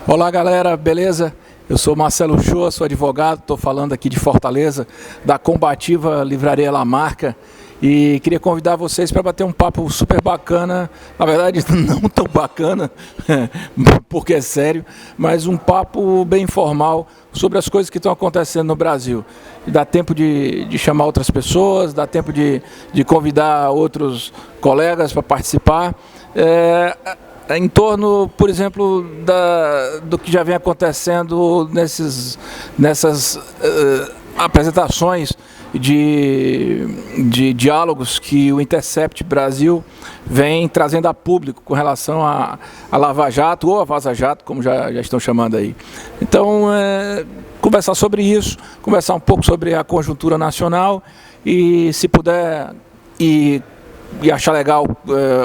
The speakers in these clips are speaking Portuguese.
Olá galera, beleza? Eu sou Marcelo Shoa, sou advogado, estou falando aqui de Fortaleza, da combativa Livraria La Marca, e queria convidar vocês para bater um papo super bacana, na verdade não tão bacana, porque é sério, mas um papo bem informal sobre as coisas que estão acontecendo no Brasil. E dá tempo de chamar outras pessoas, dá tempo de convidar outros colegas para participar. Em torno, por exemplo, do que já vem acontecendo nessas apresentações de diálogos que o Intercept Brasil vem trazendo a público com relação a Lava Jato, ou a Vaza Jato, como já estão chamando aí. Então, conversar sobre isso, conversar um pouco sobre a conjuntura nacional e, se puder, e achar legal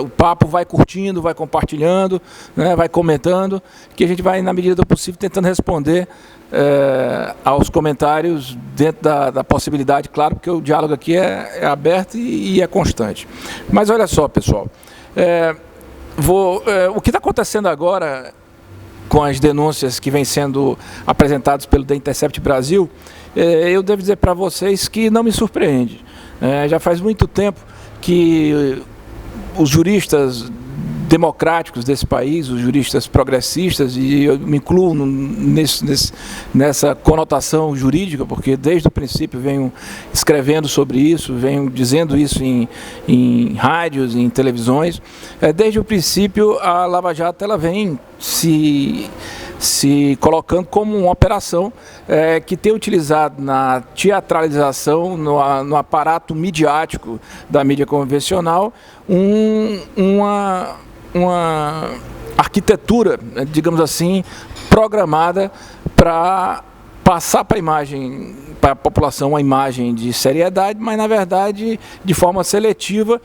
o papo, vai curtindo, vai compartilhando, né, vai comentando, que a gente vai, na medida do possível, tentando responder aos comentários dentro da possibilidade, claro, porque o diálogo aqui é aberto e é constante. Mas olha só, pessoal, o que está acontecendo agora com as denúncias que vêm sendo apresentadas pelo The Intercept Brasil, eu devo dizer para vocês que não me surpreende. Já faz muito tempo que os juristas democráticos desse país, os juristas progressistas, e eu me incluo nessa conotação jurídica, porque desde o princípio venho escrevendo sobre isso, venho dizendo isso em rádios, em televisões. Desde o princípio, a Lava Jato ela vem se colocando como uma operação que tem utilizado na teatralização, no aparato midiático da mídia convencional, uma arquitetura, digamos assim, programada para passar para a população uma imagem de seriedade, mas, na verdade, de forma seletiva,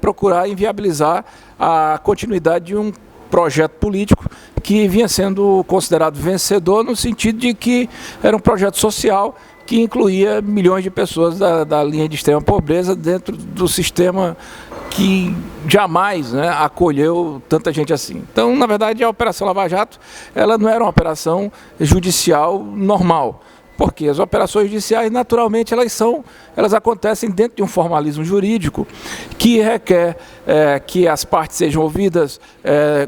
procurar inviabilizar a continuidade de um projeto político que vinha sendo considerado vencedor, no sentido de que era um projeto social que incluía milhões de pessoas da linha de extrema pobreza dentro do sistema que jamais, né, acolheu tanta gente assim. Então, na verdade, a Operação Lava Jato ela não era uma operação judicial normal, porque as operações judiciais, naturalmente, elas acontecem dentro de um formalismo jurídico que requer que as partes sejam ouvidas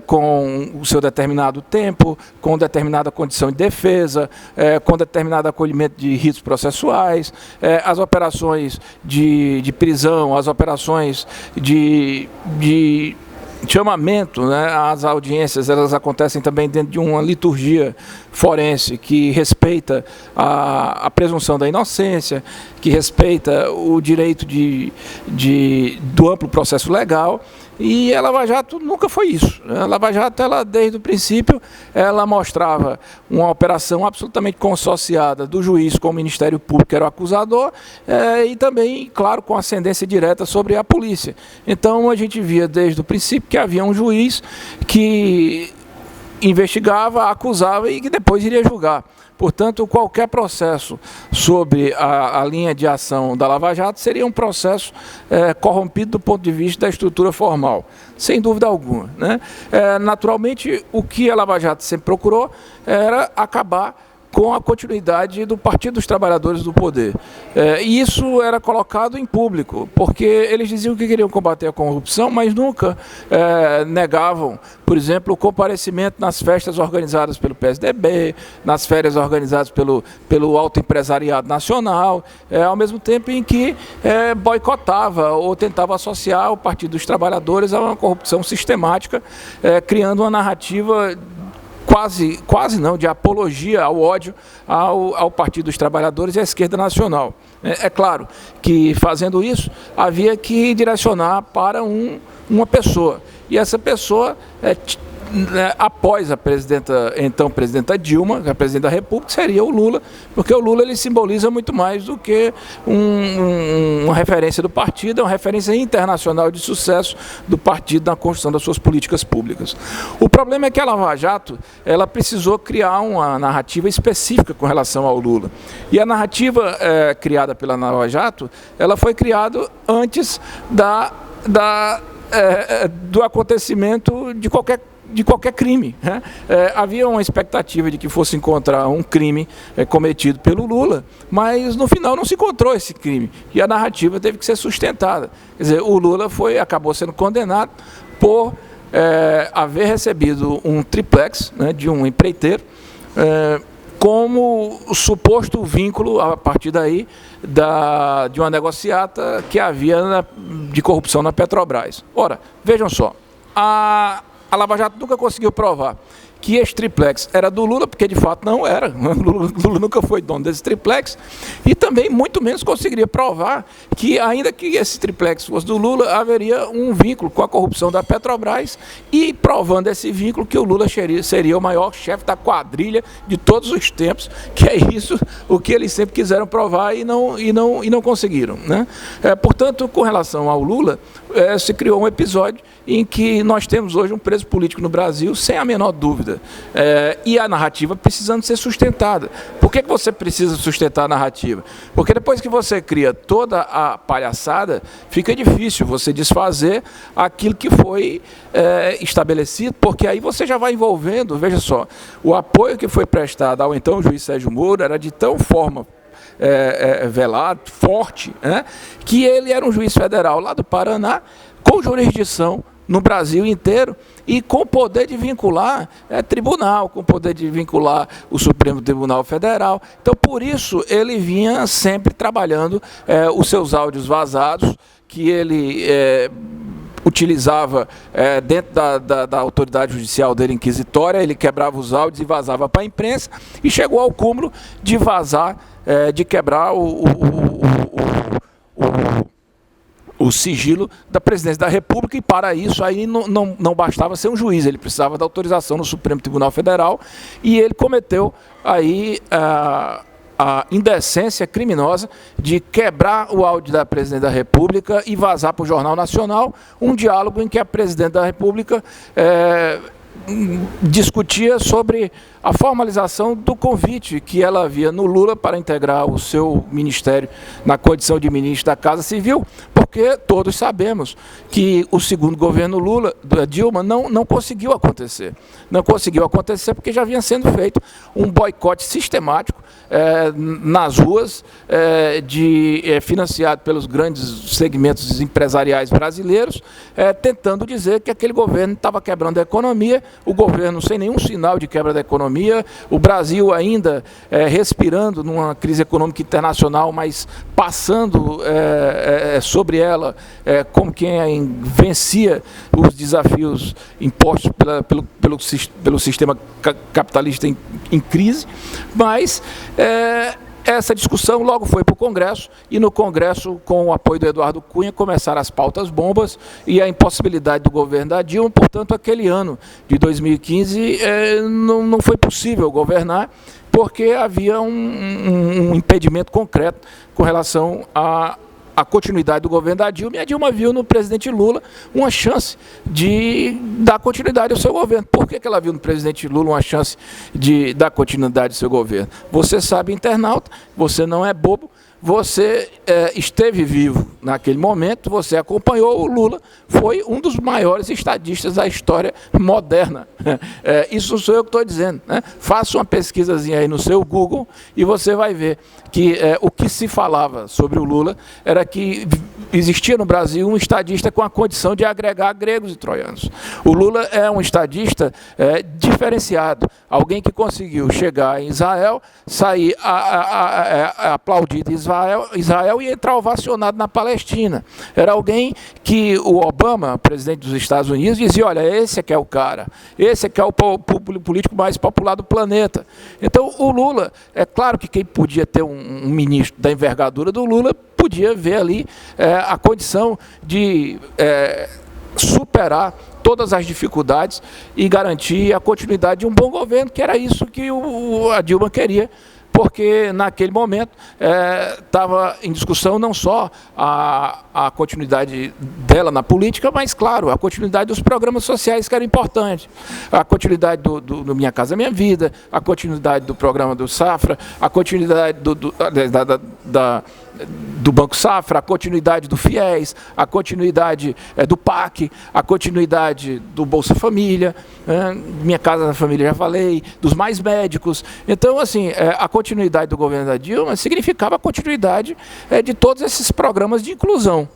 com o seu determinado tempo, com determinada condição de defesa, com determinado acolhimento de ritos processuais, as operações de prisão, as operações de chamamento, né, às audiências, elas acontecem também dentro de uma liturgia forense que respeita a presunção da inocência, que respeita o direito do amplo processo legal, e a Lava Jato nunca foi isso. A Lava Jato, ela, desde o princípio, ela mostrava uma operação absolutamente consociada do juiz com o Ministério Público, que era o acusador, e também, claro, com ascendência direta sobre a polícia. Então, a gente via desde o princípio que havia um juiz que investigava, acusava e que depois iria julgar. Portanto, qualquer processo sobre a linha de ação da Lava Jato seria um processo corrompido do ponto de vista da estrutura formal, sem dúvida alguma, né? Naturalmente, o que a Lava Jato sempre procurou era acabar com a continuidade do Partido dos Trabalhadores do Poder. E isso era colocado em público, porque eles diziam que queriam combater a corrupção, mas nunca negavam, por exemplo, o comparecimento nas festas organizadas pelo PSDB, nas férias organizadas pelo Alto Empresariado Nacional, ao mesmo tempo em que boicotava ou tentava associar o Partido dos Trabalhadores a uma corrupção sistemática, criando uma narrativa quase não, de apologia ao ódio ao Partido dos Trabalhadores e à esquerda nacional. É claro que, fazendo isso, havia que direcionar para uma pessoa. E essa pessoa, após a então presidenta Dilma, a presidente da República, seria o Lula, porque o Lula ele simboliza muito mais do que uma referência do partido, é uma referência internacional de sucesso do partido na construção das suas políticas públicas. O problema é que a Lava Jato ela precisou criar uma narrativa específica com relação ao Lula. E a narrativa criada pela Lava Jato, ela foi criada antes do acontecimento de qualquer de qualquer crime, né? Havia uma expectativa de que fosse encontrar um crime cometido pelo Lula, mas no final não se encontrou esse crime, e a narrativa teve que ser sustentada. Quer dizer, o Lula acabou sendo condenado por haver recebido um triplex, né, de um empreiteiro, como o suposto vínculo, a partir daí, de uma negociata que havia de corrupção na Petrobras. Ora, vejam só, a Lava Jato nunca conseguiu provar que esse triplex era do Lula, porque de fato não era. Lula nunca foi dono desse triplex, e também muito menos conseguiria provar que, ainda que esse triplex fosse do Lula, haveria um vínculo com a corrupção da Petrobras, e provando esse vínculo que o Lula seria o maior chefe da quadrilha de todos os tempos, que é isso o que eles sempre quiseram provar e não conseguiram, né? Portanto, com relação ao Lula, se criou um episódio em que nós temos hoje um preso político no Brasil, sem a menor dúvida. E a narrativa precisando ser sustentada. Por que você precisa sustentar a narrativa? Porque depois que você cria toda a palhaçada, fica difícil você desfazer aquilo que foi estabelecido, porque aí você já vai envolvendo, veja só, o apoio que foi prestado ao então juiz Sérgio Moro era de tal forma velado, forte, né, que ele era um juiz federal lá do Paraná, com jurisdição no Brasil inteiro e com poder de vincular tribunal, com poder de vincular o Supremo Tribunal Federal. Então, por isso, ele vinha sempre trabalhando os seus áudios vazados, que ele utilizava dentro da autoridade judicial dele inquisitória. Ele quebrava os áudios e vazava para a imprensa, e chegou ao cúmulo de vazar, de quebrar o sigilo da presidência da República, e para isso aí não bastava ser um juiz, ele precisava da autorização no Supremo Tribunal Federal, e ele cometeu aí a indecência criminosa de quebrar o áudio da presidente da República e vazar para o Jornal Nacional um diálogo em que a presidente da República discutia sobre a formalização do convite que ela havia no Lula para integrar o seu ministério na condição de ministro da Casa Civil, porque todos sabemos que o segundo governo Lula, da Dilma, não conseguiu acontecer. Não conseguiu acontecer porque já vinha sendo feito um boicote sistemático nas ruas, financiado pelos grandes segmentos empresariais brasileiros, tentando dizer que aquele governo estava quebrando a economia, o governo sem nenhum sinal de quebra da economia, o Brasil ainda respirando numa crise econômica internacional, mas passando sobre ela como quem vencia os desafios impostos pelo sistema capitalista em crise, mas essa discussão logo foi para o Congresso, e no Congresso, com o apoio do Eduardo Cunha, começaram as pautas bombas e a impossibilidade do governo da Dilma. Portanto, aquele ano de 2015 não foi possível governar, porque havia um impedimento concreto com relação à continuidade do governo da Dilma, e a Dilma viu no presidente Lula uma chance de dar continuidade ao seu governo. Por que ela viu no presidente Lula uma chance de dar continuidade ao seu governo? Você sabe, internauta, você não é bobo, você esteve vivo naquele momento, você acompanhou o Lula, foi um dos maiores estadistas da história moderna. Isso sou eu que estou dizendo, né? Faça uma pesquisazinha aí no seu Google e você vai ver que o que se falava sobre o Lula era que existia no Brasil um estadista com a condição de agregar gregos e troianos. O Lula é um estadista diferenciado, alguém que conseguiu chegar em Israel, sair aplaudido em Israel e entrar ovacionado na Palestina. Era alguém que o Obama, presidente dos Estados Unidos, dizia: olha, esse é que é o cara, esse é que é o político mais popular do planeta. Então, o Lula, é claro que quem podia ter um ministro da envergadura do Lula podia ver ali a condição de superar todas as dificuldades e garantir a continuidade de um bom governo, que era isso que a Dilma queria, porque naquele momento estava em discussão não só a a continuidade dela na política, mas, claro, a continuidade dos programas sociais que eram importantes. A continuidade do Minha Casa Minha Vida, a continuidade do programa do Safra, a continuidade do Banco Safra, a continuidade do FIES, a continuidade do PAC, a continuidade do Bolsa Família, Minha Casa da Família, já falei, dos Mais Médicos. Então, assim, a continuidade do governo da Dilma significava a continuidade de todos esses programas de inclusão.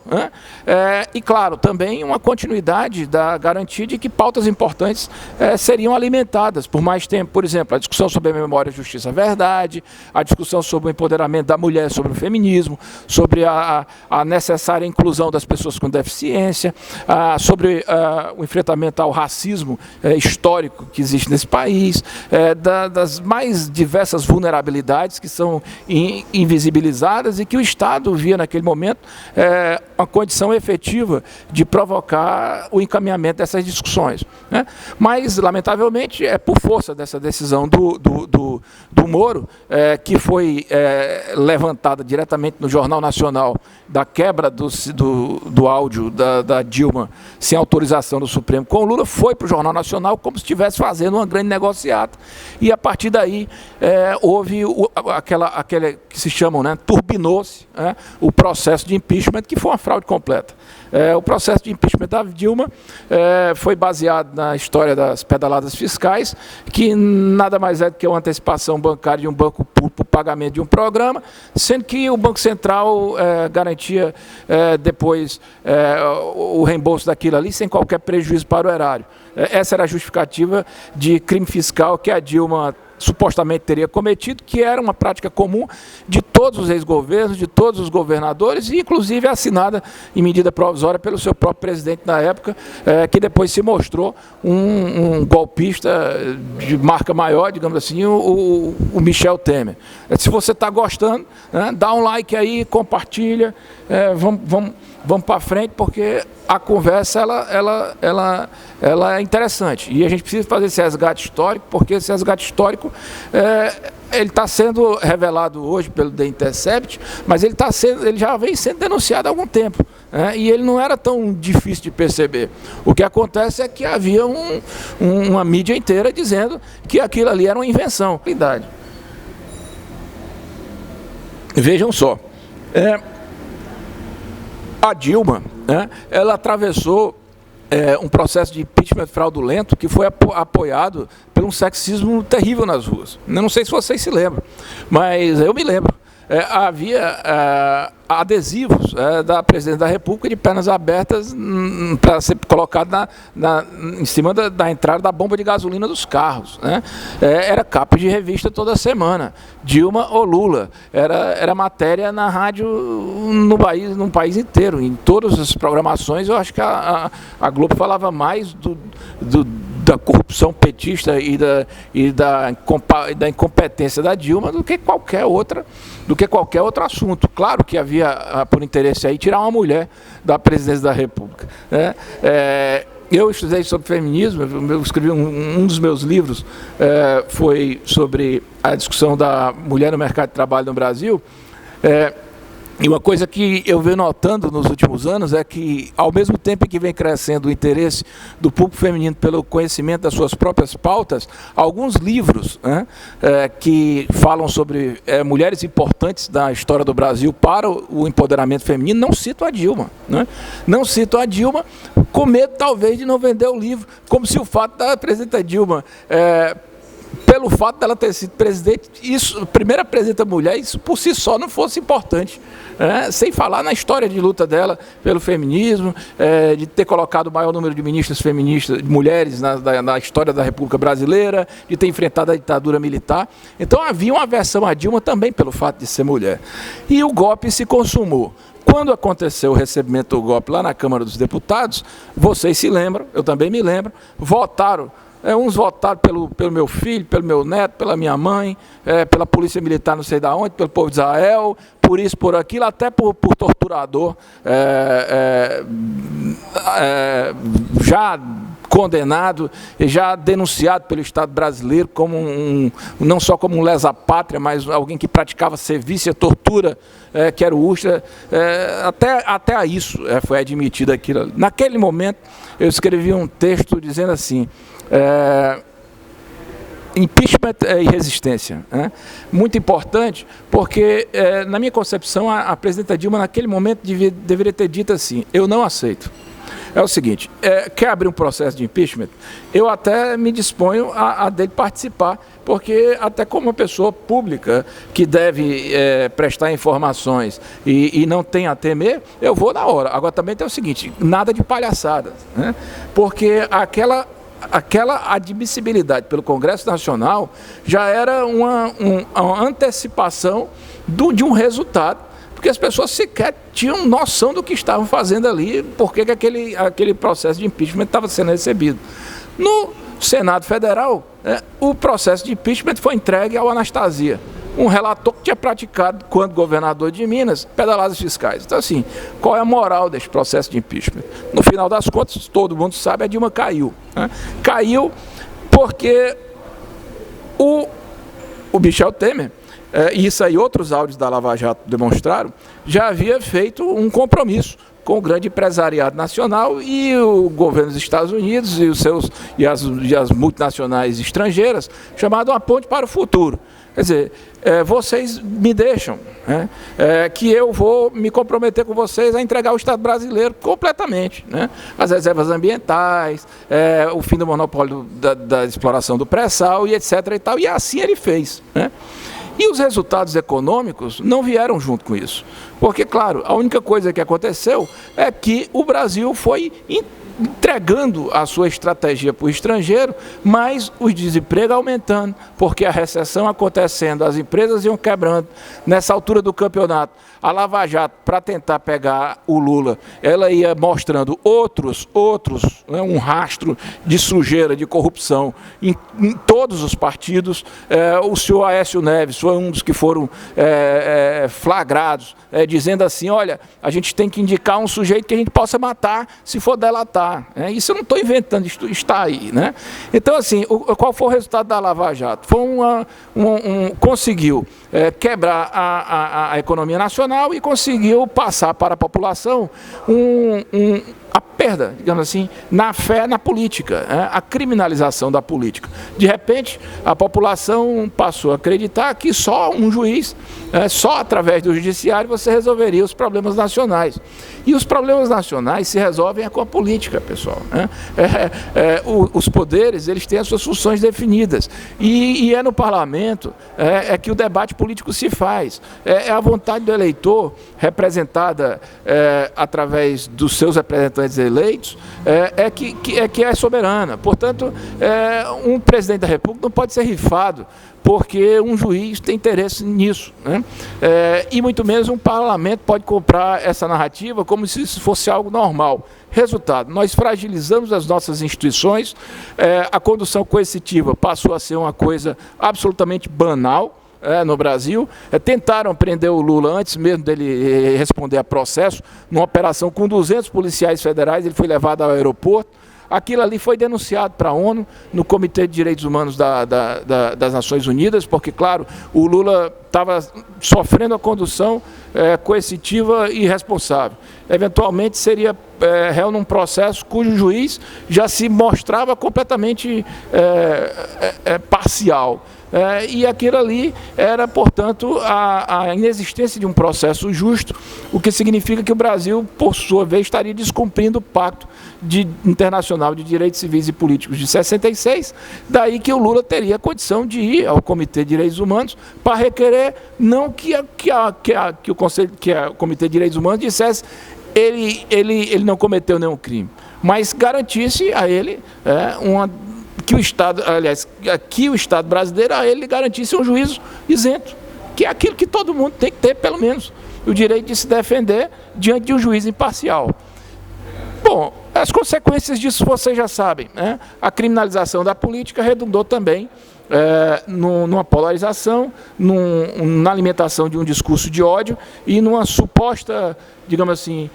E, claro, também uma continuidade da garantia de que pautas importantes seriam alimentadas por mais tempo. Por exemplo, a discussão sobre a memória, justiça, verdade, a discussão sobre o empoderamento da mulher, sobre o feminismo, sobre a necessária inclusão das pessoas com deficiência, sobre o enfrentamento ao racismo histórico que existe nesse país, das mais diversas vulnerabilidades que são invisibilizadas e que o Estado via naquele momento uma condição efetiva de provocar o encaminhamento dessas discussões. Mas, lamentavelmente, é por força dessa decisão do Moro, que foi levantada diretamente no Jornal Nacional, da quebra do áudio da Dilma sem autorização do Supremo com o Lula, foi para o Jornal Nacional como se estivesse fazendo uma grande negociata. E a partir daí houve aquela que se chamam, turbinou-se o processo de impeachment, que foi uma fraude completa. O processo de impeachment da Dilma foi baseado na história das pedaladas fiscais, que nada mais é do que uma antecipação bancária de um banco público para o pagamento de um programa, sendo que o Banco Central garantia depois o reembolso daquilo ali sem qualquer prejuízo para o erário. Essa era a justificativa de crime fiscal que a Dilma supostamente teria cometido, que era uma prática comum de todos os ex-governos, de todos os governadores, e inclusive assinada em medida provisória pelo seu próprio presidente na época, que depois se mostrou um golpista de marca maior, digamos assim, o Michel Temer. Se você está gostando, dá um like aí, compartilha, vamos para frente, porque a conversa ela é interessante. E a gente precisa fazer esse resgate histórico, porque esse resgate histórico ele está sendo revelado hoje pelo The Intercept, mas ele já vem sendo denunciado há algum tempo. E ele não era tão difícil de perceber. O que acontece é que havia uma mídia inteira dizendo que aquilo ali era uma invenção. Vejam só. A Dilma, ela atravessou um processo de impeachment fraudulento que foi apoiado por um sexismo terrível nas ruas. Eu não sei se vocês se lembram, mas eu me lembro. Havia adesivos da Presidente da República de pernas abertas para ser colocado em cima da entrada da bomba de gasolina dos carros. Era capa de revista toda semana. Dilma ou Lula. Era matéria na rádio no país inteiro. Em todas as programações, eu acho que a Globo falava mais da corrupção petista e da incompetência da Dilma do que qualquer outro assunto. Claro que havia por interesse aí tirar uma mulher da presidência da República. Eu estudei sobre feminismo, eu escrevi um dos meus livros, foi sobre a discussão da mulher no mercado de trabalho no Brasil. E uma coisa que eu venho notando nos últimos anos é que, ao mesmo tempo que vem crescendo o interesse do público feminino pelo conhecimento das suas próprias pautas, alguns livros que falam sobre mulheres importantes da história do Brasil para o empoderamento feminino não citam a Dilma. Não citam a Dilma, com medo talvez de não vender o livro, como se o fato da presidenta Dilma pelo fato dela ter sido presidente, primeira presidenta mulher, isso por si só não fosse importante. Sem falar na história de luta dela pelo feminismo, de ter colocado o maior número de ministras feministas, de mulheres na história da República Brasileira, de ter enfrentado a ditadura militar. Então havia uma aversão à Dilma também pelo fato de ser mulher. E o golpe se consumou. Quando aconteceu o recebimento do golpe lá na Câmara dos Deputados, vocês se lembram, eu também me lembro, votaram. Uns votaram pelo meu filho, pelo meu neto, pela minha mãe, pela polícia militar não sei de onde, pelo povo de Israel, por isso, por aquilo, até por torturador, já condenado e já denunciado pelo Estado brasileiro como não só como um lesa-pátria, mas alguém que praticava serviço e tortura, que era o Ustra. Até a isso foi admitido aquilo. Naquele momento, eu escrevi um texto dizendo assim: impeachment e resistência. Muito importante, porque, na minha concepção, a presidenta Dilma, naquele momento, deveria ter dito assim: eu não aceito. É o seguinte, quer abrir um processo de impeachment? Eu até me disponho a dele participar, porque até como uma pessoa pública que deve prestar informações e não tem a temer, eu vou na hora. Agora também tem o seguinte, nada de palhaçada, porque aquela admissibilidade pelo Congresso Nacional já era uma antecipação de um resultado, porque as pessoas sequer tinham noção do que estavam fazendo ali, porque aquele processo de impeachment estava sendo recebido. No Senado Federal, o processo de impeachment foi entregue ao Anastasia, um relator que tinha praticado, quando governador de Minas, pedaladas fiscais. Então, assim, qual é a moral desse processo de impeachment? No final das contas, todo mundo sabe, a Dilma caiu. Caiu porque o Michel Temer, e isso aí outros áudios da Lava Jato demonstraram, já havia feito um compromisso com o grande empresariado nacional e o governo dos Estados Unidos e as multinacionais estrangeiras, chamado Uma Ponte para o Futuro. Quer dizer, vocês me deixam, que eu vou me comprometer com vocês a entregar o Estado brasileiro completamente. As reservas ambientais, o fim do monopólio da exploração do pré-sal e etc. E tal, e assim ele fez. E os resultados econômicos não vieram junto com isso. Porque, claro, a única coisa que aconteceu é que o Brasil foi entregando a sua estratégia para o estrangeiro, mas o desemprego aumentando, porque a recessão acontecendo, as empresas iam quebrando. Nessa altura do campeonato, a Lava Jato, para tentar pegar o Lula, ela ia mostrando outros, um rastro de sujeira, de corrupção em todos os partidos. O senhor Aécio Neves foi um dos que foram flagrados, dizendo assim: olha, a gente tem que indicar um sujeito que a gente possa matar se for delatar. Isso eu não estou inventando, isso está aí. Então, assim, qual foi o resultado da Lava Jato? Foi conseguiu quebrar a economia nacional e conseguiu passar para a população a perda, digamos assim, na fé na política, a criminalização da política. De repente, a população passou a acreditar que só um juiz, só através do judiciário, você resolveria os problemas nacionais. E os problemas nacionais se resolvem com a política, pessoal. Os poderes, eles têm as suas funções definidas. E é no parlamento que o debate político se faz. É a vontade do eleitor, representada através dos seus representantes eleitos, que é soberana. Portanto, um presidente da República não pode ser rifado, porque um juiz tem interesse nisso. E muito menos um parlamento pode comprar essa narrativa como se isso fosse algo normal. Resultado, nós fragilizamos as nossas instituições, a condução coercitiva passou a ser uma coisa absolutamente banal no Brasil. Tentaram prender o Lula antes mesmo dele responder a processo, numa operação com 200 policiais federais, ele foi levado ao aeroporto. Aquilo ali foi denunciado para a ONU, no Comitê de Direitos Humanos das Nações Unidas, porque, claro, o Lula estava sofrendo a condução coercitiva e irresponsável. Eventualmente seria réu num processo cujo juiz já se mostrava completamente parcial. E aquilo ali era, portanto, a inexistência de um processo justo, o que significa que o Brasil, por sua vez, estaria descumprindo o Pacto Internacional de Direitos Civis e Políticos de 66, daí que o Lula teria condição de ir ao Comitê de Direitos Humanos para requerer, não que o Comitê de Direitos Humanos dissesse ele não cometeu nenhum crime, mas garantisse a ele que o Estado, aliás, aqui o Estado brasileiro, a ele garantisse um juízo isento, que é aquilo que todo mundo tem que ter, pelo menos, o direito de se defender diante de um juiz imparcial. Bom, as consequências disso vocês já sabem, A criminalização da política redundou também numa polarização, na alimentação de um discurso de ódio e numa suposta, digamos assim,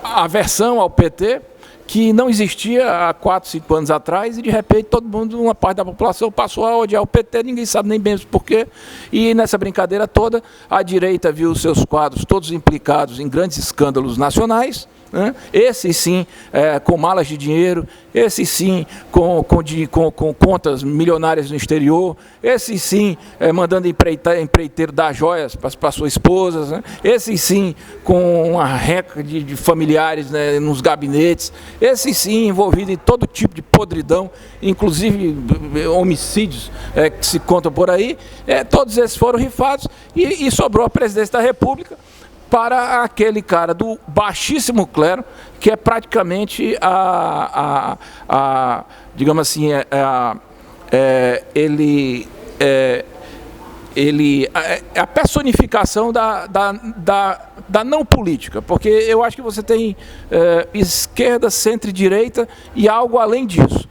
aversão ao PT, que não existia há 4, 5 anos atrás, e de repente todo mundo, uma parte da população passou a odiar o PT, ninguém sabe nem bem porquê, e nessa brincadeira toda, a direita viu seus quadros todos implicados em grandes escândalos nacionais, né? Esses sim com malas de dinheiro, esses sim com contas milionárias no exterior, esses sim mandando empreiteiro dar joias para suas esposas, né? Esses sim com uma reca de familiares, né, nos gabinetes, esses sim envolvidos em todo tipo de podridão, inclusive homicídios que se contam por aí, todos esses foram rifados e sobrou a presidência da República para aquele cara do baixíssimo clero, que é praticamente digamos assim, ele é a personificação da não política, porque eu acho que você tem esquerda, centro e direita e algo além disso.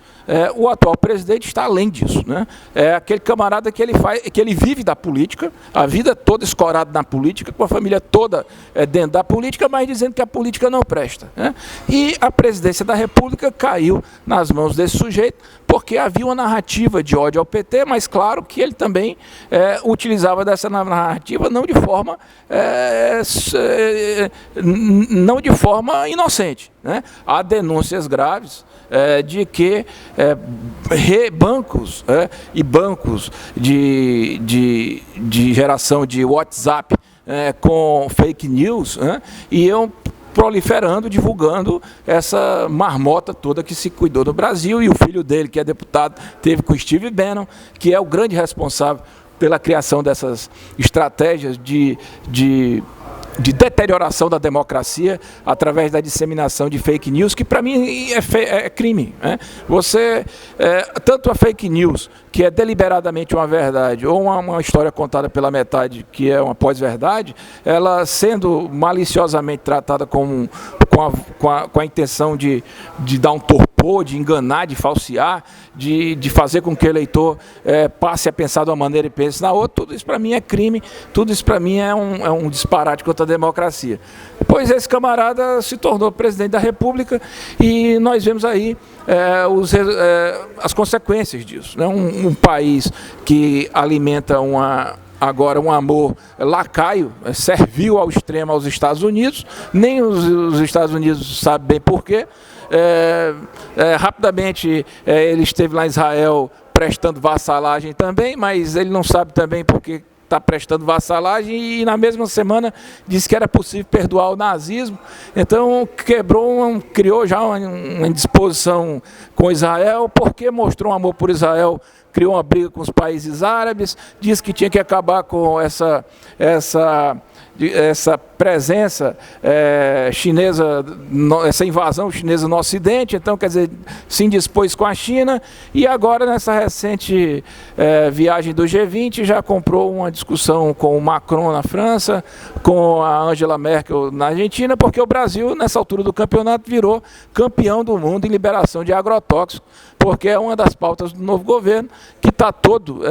O atual presidente está além disso, né? É aquele camarada que ele vive da política, a vida toda escorado na política, com a família toda dentro da política, mas dizendo que a política não presta, né? E a presidência da República caiu nas mãos desse sujeito, porque havia uma narrativa de ódio ao PT, mas claro que ele também utilizava dessa narrativa não de forma inocente, né? Há denúncias graves de que bancos e bancos de geração de WhatsApp com fake news iam proliferando, divulgando essa marmota toda que se cuidou no Brasil, e o filho dele, que é deputado, teve com o Steve Bannon, que é o grande responsável pela criação dessas estratégias de deterioração da democracia através da disseminação de fake news, que para mim é crime, né? Tanto a fake news, que é deliberadamente uma verdade, ou uma história contada pela metade, que é uma pós-verdade, ela sendo maliciosamente tratada com a intenção de dar um torpor, de enganar, de falsear, de fazer com que o eleitor passe a pensar de uma maneira e pense na outra, tudo isso para mim é crime, tudo isso para mim é um disparate contra a democracia. Pois esse camarada se tornou presidente da República e nós vemos aí as consequências disso, né? Um país que alimenta agora um amor lacaio, servil ao extremo aos Estados Unidos, nem os Estados Unidos sabem bem porquê. Rapidamente ele esteve lá em Israel prestando vassalagem também, mas ele não sabe também porque está prestando vassalagem, e na mesma semana disse que era possível perdoar o nazismo. Então criou já uma indisposição com Israel, porque mostrou um amor por Israel, criou uma briga com os países árabes, disse que tinha que acabar com essa presença chinesa, essa invasão chinesa no Ocidente. Então, quer dizer, se indispôs com a China, e agora nessa recente viagem do G20 já comprou uma discussão com o Macron na França, com a Angela Merkel na Argentina, porque o Brasil, nessa altura do campeonato, virou campeão do mundo em liberação de agrotóxicos, porque é uma das pautas do novo governo, que está todo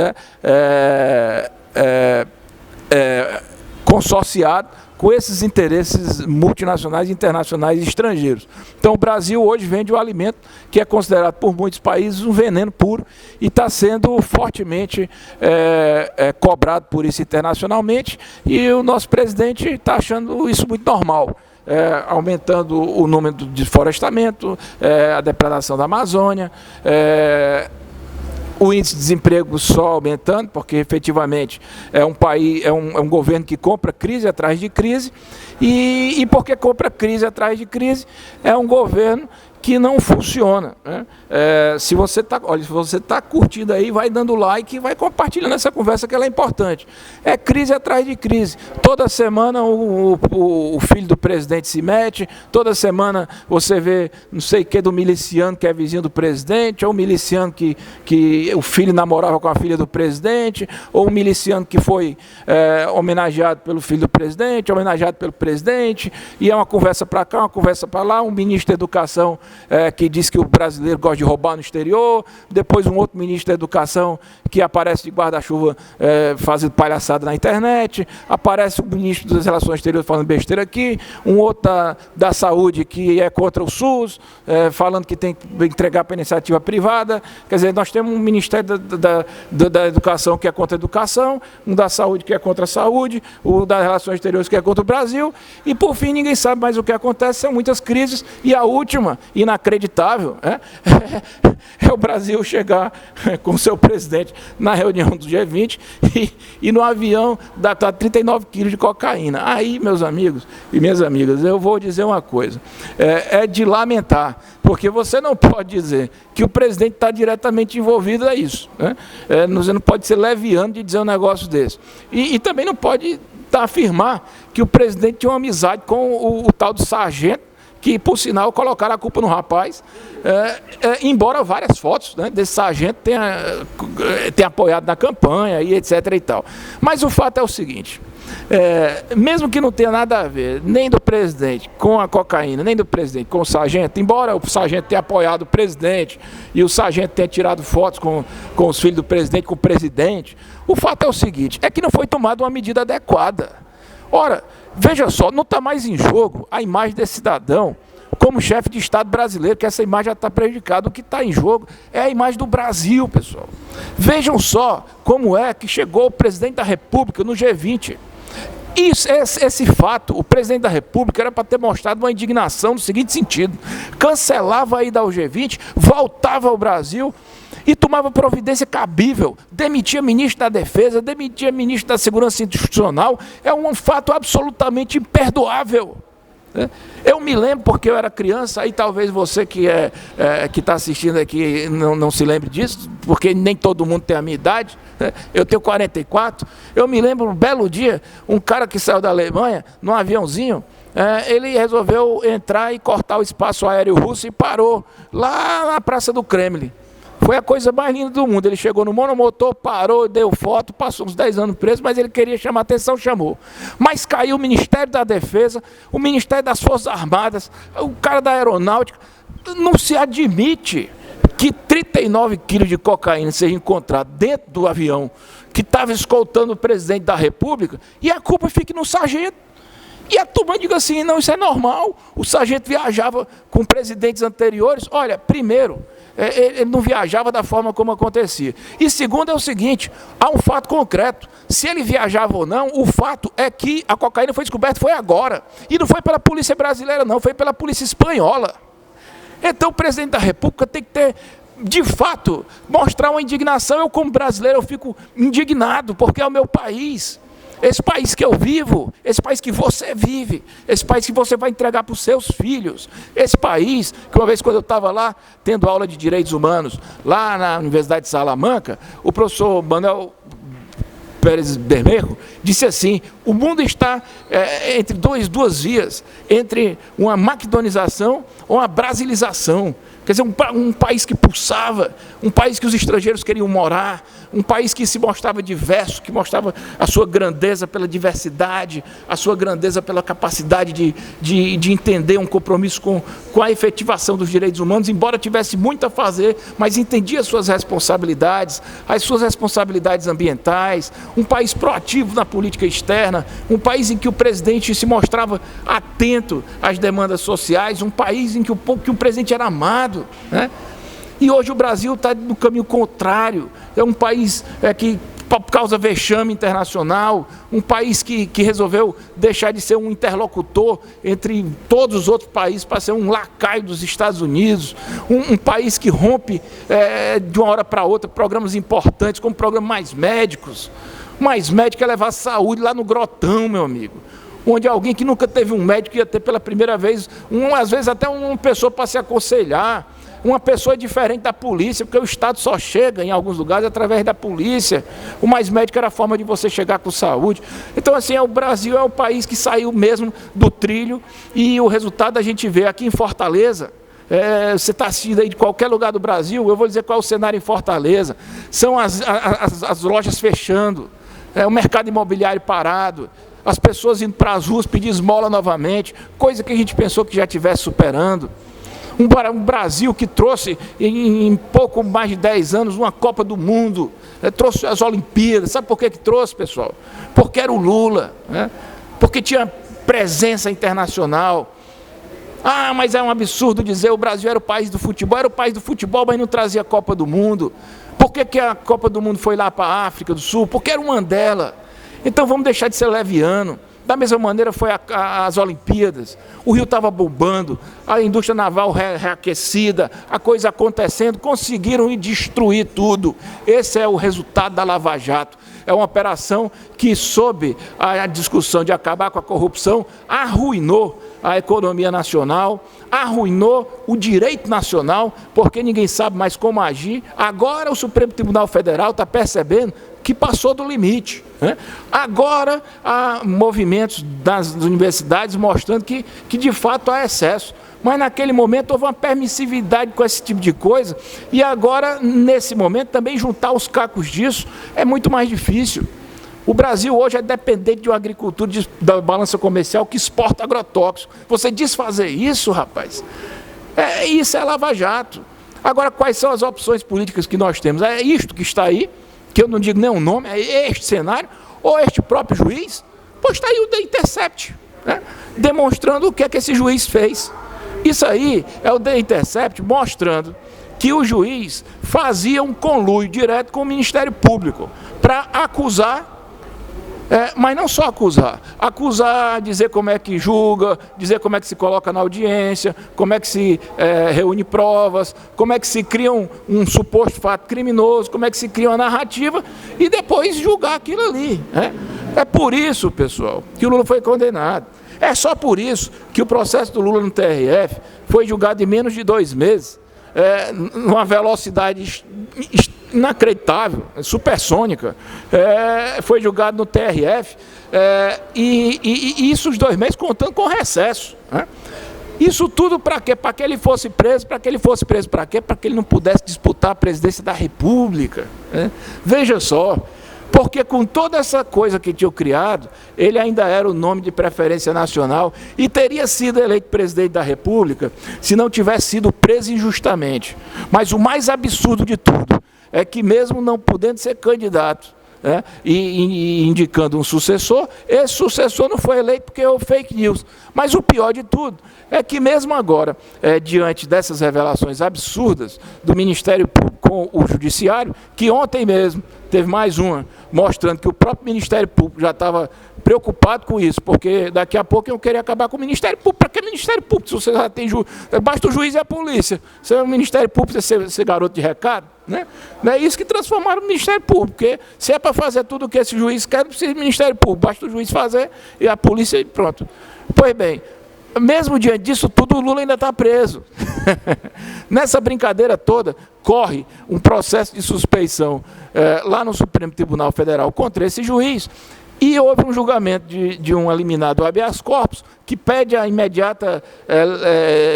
consorciado com esses interesses multinacionais, internacionais e estrangeiros. Então o Brasil hoje vende um alimento que é considerado por muitos países um veneno puro, e está sendo fortemente cobrado por isso internacionalmente, e o nosso presidente está achando isso muito normal. Aumentando o número do desflorestamento, a depredação da Amazônia, o índice de desemprego só aumentando, porque efetivamente é um governo que compra crise atrás de crise, e porque compra crise atrás de crise, é um governo que não funciona, né? Se você está curtindo aí, vai dando like e vai compartilhando essa conversa, que ela é importante. É crise atrás de crise. Toda semana o filho do presidente se mete, toda semana você vê não sei o que do miliciano que é vizinho do presidente, ou o miliciano que o filho namorava com a filha do presidente, ou o miliciano que foi homenageado pelo filho do presidente, homenageado pelo presidente, e é uma conversa para cá, uma conversa para lá. Um ministro da Educação que diz que o brasileiro gosta de roubar no exterior, depois um outro ministro da Educação que aparece de guarda-chuva fazendo palhaçada na internet, aparece o ministro das Relações Exteriores falando besteira aqui, um outro da Saúde que é contra o SUS, falando que tem que entregar para a iniciativa privada. Quer dizer, nós temos um Ministério da Educação que é contra a educação, um da Saúde que é contra a saúde, o das Relações Exteriores que é contra o Brasil, e por fim ninguém sabe mais o que acontece, são muitas crises, e a última, inacreditável, é o Brasil chegar com seu presidente na reunião do G20 e no avião dá 39 quilos de cocaína. Aí, meus amigos e minhas amigas, eu vou dizer uma coisa, é de lamentar, porque você não pode dizer que o presidente está diretamente envolvido a isso, né? Você não pode ser leviano de dizer um negócio desse. E também não pode afirmar que o presidente tinha uma amizade com o tal do sargento, que, por sinal, colocaram a culpa no rapaz, embora várias fotos, né, desse sargento tenha apoiado na campanha, e etc. e tal. Mas o fato é o seguinte, mesmo que não tenha nada a ver, nem do presidente com a cocaína, nem do presidente com o sargento, embora o sargento tenha apoiado o presidente, e o sargento tenha tirado fotos com os filhos do presidente, com o presidente, o fato é o seguinte, é que não foi tomada uma medida adequada. Ora, veja só, não está mais em jogo a imagem desse cidadão como chefe de Estado brasileiro, que essa imagem já está prejudicada. O que está em jogo é a imagem do Brasil, pessoal. Vejam só como é que chegou o presidente da República no G20. Esse fato, o presidente da República era para ter mostrado uma indignação no seguinte sentido: cancelava a ida ao G20, voltava ao Brasil e tomava providência cabível, demitia ministro da Defesa, demitia ministro da Segurança Institucional. É um fato absolutamente imperdoável. Eu me lembro, porque eu era criança, aí talvez você que está assistindo aqui não se lembre disso, porque nem todo mundo tem a minha idade, eu tenho 44, eu me lembro um belo dia, um cara que saiu da Alemanha, num aviãozinho, ele resolveu entrar e cortar o espaço aéreo russo e parou lá na Praça do Kremlin. Foi a coisa mais linda do mundo. Ele chegou no monomotor, parou, deu foto, passou uns 10 anos preso, mas ele queria chamar atenção, chamou. Mas caiu o Ministério da Defesa, o Ministério das Forças Armadas, o cara da Aeronáutica. Não se admite que 39 quilos de cocaína seja encontrado dentro do avião que estava escoltando o presidente da República e a culpa fique no sargento. E a turma diga assim, não, isso é normal. O sargento viajava com presidentes anteriores. Olha, primeiro, ele não viajava da forma como acontecia. E segundo é o seguinte, há um fato concreto. Se ele viajava ou não, o fato é que a cocaína foi descoberta foi agora. E não foi pela polícia brasileira, não, foi pela polícia espanhola. Então o presidente da República tem que ter, de fato, mostrar uma indignação. Eu, como brasileiro, eu fico indignado, porque é o meu país. Esse país que eu vivo, esse país que você vive, esse país que você vai entregar para os seus filhos, esse país que uma vez quando eu estava lá, tendo aula de Direitos Humanos, lá na Universidade de Salamanca, o professor Manuel Pérez Bermejo disse assim, o mundo está entre duas vias, entre uma maquedonização ou uma brasilização. Quer dizer, um país que pulsava, um país que os estrangeiros queriam morar, um país que se mostrava diverso, que mostrava a sua grandeza pela diversidade, a sua grandeza pela capacidade de entender um compromisso com a efetivação dos direitos humanos, embora tivesse muito a fazer, mas entendia as suas responsabilidades ambientais, um país proativo na política externa, um país em que o presidente se mostrava atento às demandas sociais, um país em que o presidente era amado, né? E hoje o Brasil está no caminho contrário, é um país que causa vexame internacional, um país que resolveu deixar de ser um interlocutor entre todos os outros países para ser um lacaio dos Estados Unidos, um país que rompe de uma hora para outra programas importantes, como o programa Mais Médicos. Mais Médico é levar saúde lá no Grotão, meu amigo, onde alguém que nunca teve um médico ia ter pela primeira vez, às vezes até uma pessoa para se aconselhar, uma pessoa diferente da polícia, porque o Estado só chega em alguns lugares através da polícia. O Mais Médico era a forma de você chegar com saúde. Então, assim, o Brasil é o país que saiu mesmo do trilho, e o resultado a gente vê aqui em Fortaleza. Você está assistindo aí de qualquer lugar do Brasil, eu vou dizer qual é o cenário em Fortaleza. São as lojas fechando, o mercado imobiliário parado, as pessoas indo para as ruas pedir esmola novamente, coisa que a gente pensou que já estivesse superando. Um Brasil que trouxe, em pouco mais de 10 anos, uma Copa do Mundo, trouxe as Olimpíadas. Sabe por que trouxe, pessoal? Porque era o Lula, né? Porque tinha presença internacional. Ah, mas é um absurdo dizer que o Brasil era o país do futebol. Era o país do futebol, mas não trazia a Copa do Mundo. Por que a Copa do Mundo foi lá para a África do Sul? Porque era o Mandela. Então vamos deixar de ser leviano. Da mesma maneira foi as Olimpíadas, o Rio estava bombando, a indústria naval reaquecida, a coisa acontecendo, conseguiram destruir tudo. Esse é o resultado da Lava Jato. É uma operação que, sob a discussão de acabar com a corrupção, arruinou a economia nacional, arruinou o direito nacional, porque ninguém sabe mais como agir. Agora o Supremo Tribunal Federal está percebendo que passou do limite, né? Agora há movimentos das universidades mostrando que de fato há excesso. Mas naquele momento houve uma permissividade com esse tipo de coisa, e agora, nesse momento, também juntar os cacos disso é muito mais difícil. O Brasil hoje é dependente de uma agricultura da balança comercial que exporta agrotóxicos. Você desfazer isso, rapaz, isso é Lava Jato. Agora, quais são as opções políticas que nós temos? É isto que está aí, que eu não digo nem o nome, é este cenário, ou este próprio juiz? Pois está aí o The Intercept, né? Demonstrando o que é que esse juiz fez. Isso aí é o The Intercept mostrando que o juiz fazia um conluio direto com o Ministério Público para acusar, mas não só acusar, dizer como é que julga, dizer como é que se coloca na audiência, como é que se reúne provas, como é que se cria um suposto fato criminoso, como é que se cria uma narrativa e depois julgar aquilo ali, né? É por isso, pessoal, que o Lula foi condenado. É só por isso que o processo do Lula no TRF foi julgado em menos de 2 meses, numa velocidade inacreditável, supersônica. Foi julgado no TRF, e isso os 2 meses contando com recesso, né? Isso tudo para quê? Para que ele fosse preso. Para que ele fosse preso para quê? Para que ele não pudesse disputar a presidência da República, né? Veja só. Porque com toda essa coisa que tinha criado, ele ainda era o nome de preferência nacional e teria sido eleito presidente da República se não tivesse sido preso injustamente. Mas o mais absurdo de tudo é que, mesmo não podendo ser candidato, né, e indicando um sucessor, esse sucessor não foi eleito porque houve fake news. Mas o pior de tudo é que, mesmo agora, diante dessas revelações absurdas do Ministério Público com o Judiciário, que ontem mesmo teve mais uma, mostrando que o próprio Ministério Público já estava preocupado com isso, porque daqui a pouco eu queria acabar com o Ministério Público. Para que Ministério Público? Se você já tem basta o juiz e a polícia. Se é o Ministério Público, você ser garoto de recado, né? Não é isso que transformaram o Ministério Público, porque se é para fazer tudo o que esse juiz quer, não precisa do Ministério Público, basta o juiz fazer e a polícia e pronto. Pois bem, mesmo diante disso tudo, o Lula ainda está preso. Nessa brincadeira toda, corre um processo de suspeição lá no Supremo Tribunal Federal contra esse juiz, e houve um julgamento de um eliminado habeas corpus que pede a imediata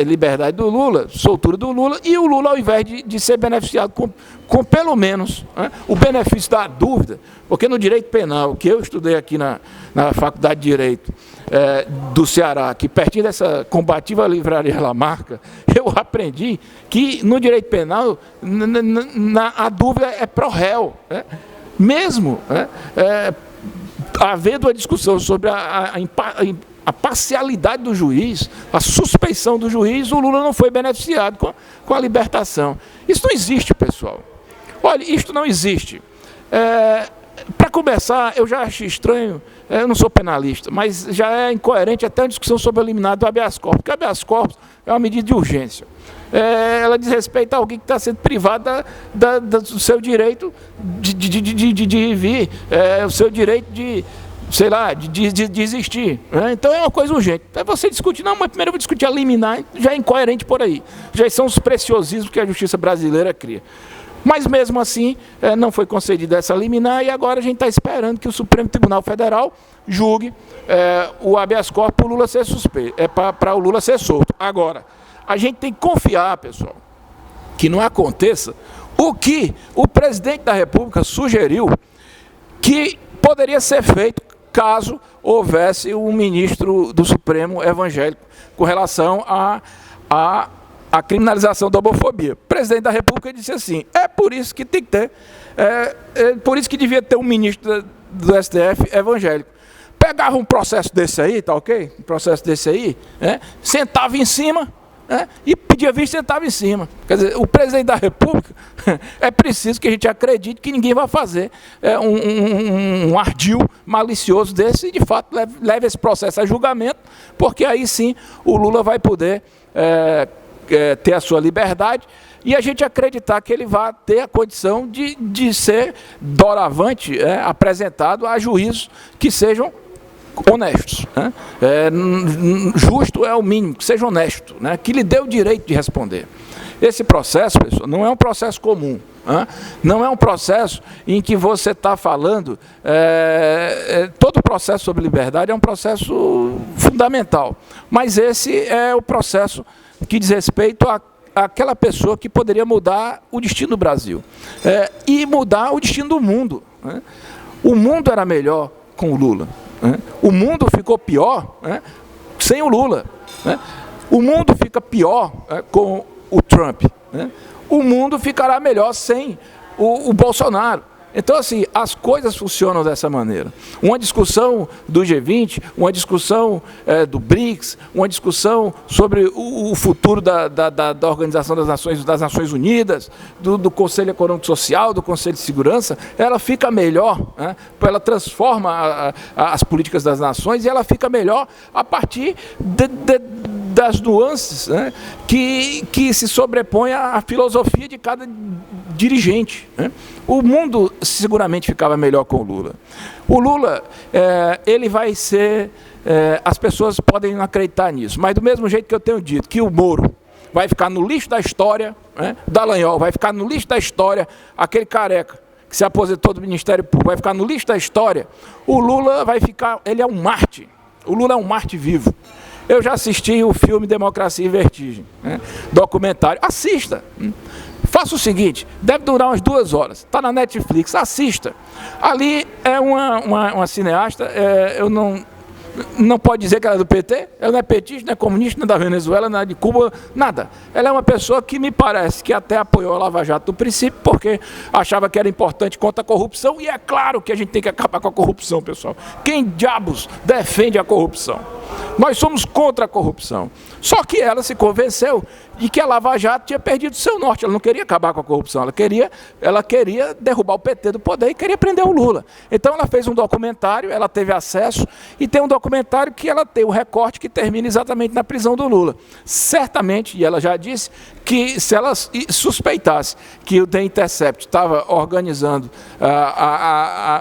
liberdade do Lula, soltura do Lula, e o Lula, ao invés de ser beneficiado com pelo menos, né, o benefício da dúvida, porque no direito penal, que eu estudei aqui na Faculdade de Direito do Ceará, aqui pertinho dessa combativa livraria Lamarca, eu aprendi que no direito penal a dúvida é pro réu, né? Mesmo, né, havendo a discussão sobre a parcialidade do juiz, a suspeição do juiz, o Lula não foi beneficiado com a libertação. Isso não existe, pessoal. Olha, isto não existe. Para começar, eu já acho estranho, eu não sou penalista, mas já é incoerente até a discussão sobre o eliminado do habeas corpus, porque o habeas corpus é uma medida de urgência. Ela diz respeito a alguém que está sendo privado do seu direito de vir, o seu direito de, sei lá, de existir, né? Então é uma coisa urgente. Aí você discute, não, mas primeiro eu vou discutir a liminar, já é incoerente por aí. Já são os preciosismos que a justiça brasileira cria. Mas mesmo assim, não foi concedida essa liminar, e agora a gente está esperando que o Supremo Tribunal Federal julgue o habeas corpus para o Lula ser suspeito, para o Lula ser solto. Agora, a gente tem que confiar, pessoal, que não aconteça o que o presidente da República sugeriu que poderia ser feito caso houvesse um ministro do Supremo evangélico com relação a a criminalização da homofobia. O presidente da República disse assim, é por isso que tem que ter, por isso que devia ter um ministro do STF evangélico. Pegava um processo desse aí, tá ok? Um processo desse aí, sentava em cima, e pedia vista e sentava em cima. Quer dizer, o presidente da República, é preciso que a gente acredite que ninguém vai fazer um ardil malicioso desse e, de fato, leve esse processo a julgamento, porque aí sim o Lula vai poder ter a sua liberdade e a gente acreditar que ele vai ter a condição de ser, doravante, apresentado a juízos que sejam honestos. Justo é o mínimo, que seja honesto, que lhe dê o direito de responder. Esse processo, pessoal, não é um processo comum. Não é um processo em que você está falando... todo o processo sobre liberdade é um processo fundamental. Mas esse é o processo que diz respeito àquela pessoa que poderia mudar o destino do Brasil. E mudar o destino do mundo. O mundo era melhor com o Lula. O mundo ficou pior sem o Lula. O mundo fica pior com o Trump. O mundo ficará melhor sem o Bolsonaro. Então, assim, as coisas funcionam dessa maneira. Uma discussão do G20, uma discussão do BRICS, uma discussão sobre o futuro da Organização das Nações Unidas, do Conselho Econômico e Social, do Conselho de Segurança, ela fica melhor, ela transforma as políticas das nações e ela fica melhor a partir das nuances que se sobrepõem à filosofia de cada dirigente. O mundo seguramente ficava melhor com o Lula. O Lula, ele vai ser... as pessoas podem não acreditar nisso, mas do mesmo jeito que eu tenho dito, que o Moro vai ficar no lixo da história, Dallagnol vai ficar no lixo da história, aquele careca que se aposentou do Ministério Público vai ficar no lixo da história, o Lula vai ficar... Ele é um Marte. O Lula é um Marte vivo. Eu já assisti o filme Democracia em Vertigem, documentário. Assista. Faça o seguinte, deve durar umas 2 horas. Está na Netflix, assista. Ali é uma cineasta, eu não pode dizer que ela é do PT, ela não é petista, não é comunista, não é da Venezuela, não é de Cuba, nada. Ela é uma pessoa que me parece que até apoiou a Lava Jato do princípio, porque achava que era importante contra a corrupção, e é claro que a gente tem que acabar com a corrupção, pessoal. Quem diabos defende a corrupção? Nós somos contra a corrupção. Só que ela se convenceu de que a Lava Jato tinha perdido seu norte. Ela não queria acabar com a corrupção, ela queria derrubar o PT do poder e queria prender o Lula. Então ela fez um documentário, ela teve acesso, e tem um documentário que ela tem um recorte que termina exatamente na prisão do Lula. Certamente, e ela já disse, que se ela suspeitasse que o The Intercept estava organizando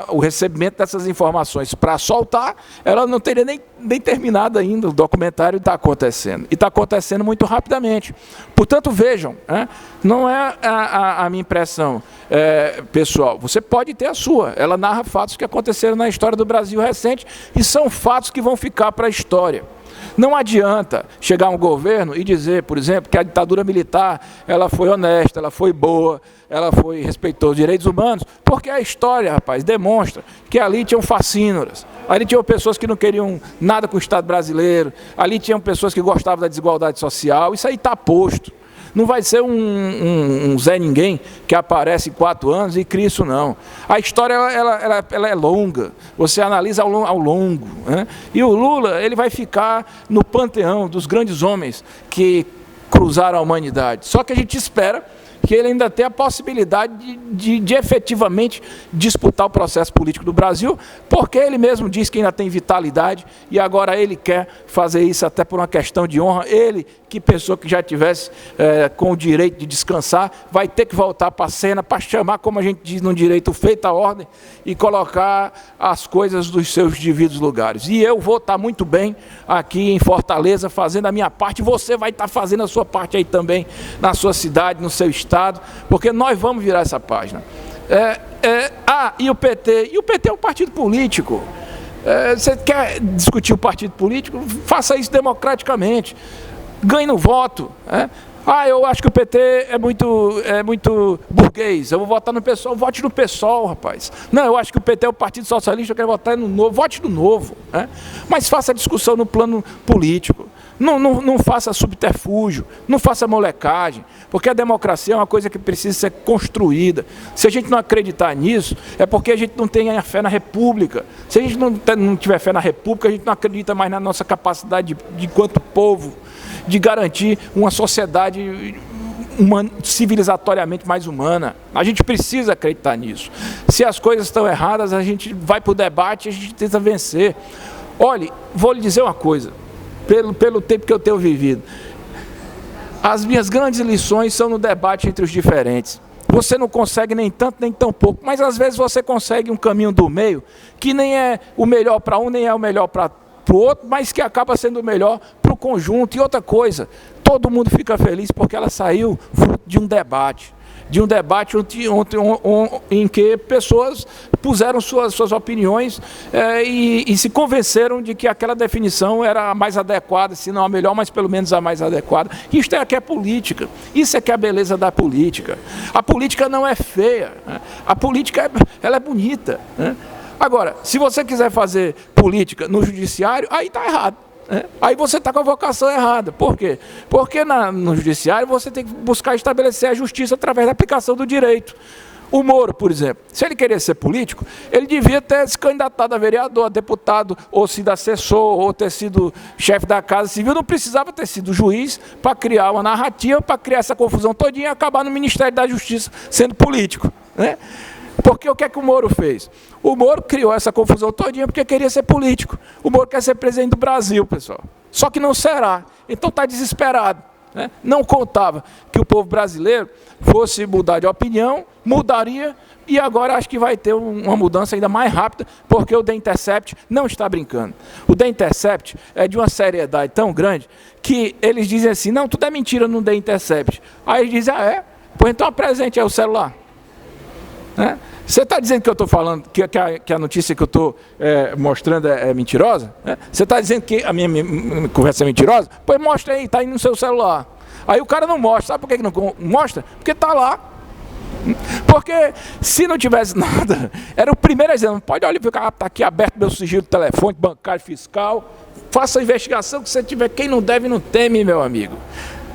o recebimento dessas informações para soltar, ela não teria nem terminado ainda o documentário. Está acontecendo. E está acontecendo muito rapidamente. Portanto, vejam, não é a minha impressão pessoal. Você pode ter a sua. Ela narra fatos que aconteceram na história do Brasil recente e são fatos que vão ficar para a história. Não adianta chegar um governo e dizer, por exemplo, que a ditadura militar ela foi honesta, ela foi boa, ela respeitou os direitos humanos, porque a história, rapaz, demonstra que ali tinham facínoras, ali tinham pessoas que não queriam nada com o Estado brasileiro, ali tinham pessoas que gostavam da desigualdade social, isso aí está posto. Não vai ser um Zé Ninguém que aparece em 4 anos e cria isso, não. A história ela é longa, você analisa ao longo. E o Lula ele vai ficar no panteão dos grandes homens que cruzaram a humanidade. Só que a gente espera que ele ainda tenha a possibilidade de efetivamente disputar o processo político do Brasil, porque ele mesmo diz que ainda tem vitalidade e agora ele quer fazer isso até por uma questão de honra. Ele, que pensou que já tivesse com o direito de descansar, vai ter que voltar para a cena para chamar, como a gente diz no direito, feita a ordem e colocar as coisas dos seus devidos lugares. E eu vou estar muito bem aqui em Fortaleza fazendo a minha parte, você vai estar fazendo a sua parte aí também, na sua cidade, no seu estado, porque nós vamos virar essa página. E o PT? E o PT é um partido político. Você quer discutir o partido político? Faça isso democraticamente. Ganhe no voto. Eu acho que o PT é muito burguês, eu vou votar no PSOL, vote no PSOL, rapaz. Não, eu acho que o PT é o Partido Socialista, eu quero votar no Novo, vote no Novo. Mas faça a discussão no plano político. Não faça subterfúgio, não faça molecagem, porque a democracia é uma coisa que precisa ser construída. Se a gente não acreditar nisso, é porque a gente não tem a fé na República. Se a gente não tiver fé na República, a gente não acredita mais na nossa capacidade de enquanto povo, de garantir uma sociedade civilizatoriamente mais humana. A gente precisa acreditar nisso. Se as coisas estão erradas, a gente vai para o debate e a gente tenta vencer. Olhe, vou lhe dizer uma coisa, pelo tempo que eu tenho vivido, as minhas grandes lições são no debate entre os diferentes. Você não consegue nem tanto, nem tão pouco, mas às vezes você consegue um caminho do meio, que nem é o melhor para um, nem é o melhor para o outro, mas que acaba sendo o melhor para o conjunto. E outra coisa, todo mundo fica feliz porque ela saiu fruto de um debate. Em que pessoas puseram suas opiniões e se convenceram de que aquela definição era a mais adequada, se não a melhor, mas pelo menos a mais adequada. Isto é que é política, isso é que é a beleza da política. A política não é feia, né? A política ela é bonita, né? Agora, se você quiser fazer política no judiciário, aí está errado. Aí você está com a vocação errada. Por quê? Porque no judiciário você tem que buscar estabelecer a justiça através da aplicação do direito. O Moro, por exemplo, se ele queria ser político, ele devia ter se candidatado a vereador, a deputado, ou sido assessor, ou ter sido chefe da Casa Civil. Não precisava ter sido juiz para criar uma narrativa, para criar essa confusão todinha e acabar no Ministério da Justiça sendo político, né? Porque o que é que o Moro fez? O Moro criou essa confusão todinha porque queria ser político. O Moro quer ser presidente do Brasil, pessoal. Só que não será. Então está desesperado, né? Não contava que o povo brasileiro fosse mudar de opinião, mudaria, e agora acho que vai ter uma mudança ainda mais rápida, porque o The Intercept não está brincando. O The Intercept é de uma seriedade tão grande que eles dizem assim, não, tudo é mentira no The Intercept. Aí eles dizem, pois então apresente aí o celular. Né? Você está dizendo que eu estou falando, que a notícia que eu estou mostrando é mentirosa? Né? Você está dizendo que a minha conversa é mentirosa? Pois mostra aí, está aí no seu celular. Aí o cara não mostra, sabe por que não mostra? Porque está lá. Porque se não tivesse nada, era o primeiro exemplo. Pode olhar, está aqui aberto meu sigilo de telefone, bancário, fiscal. Faça a investigação que você tiver. Quem não deve não teme, meu amigo.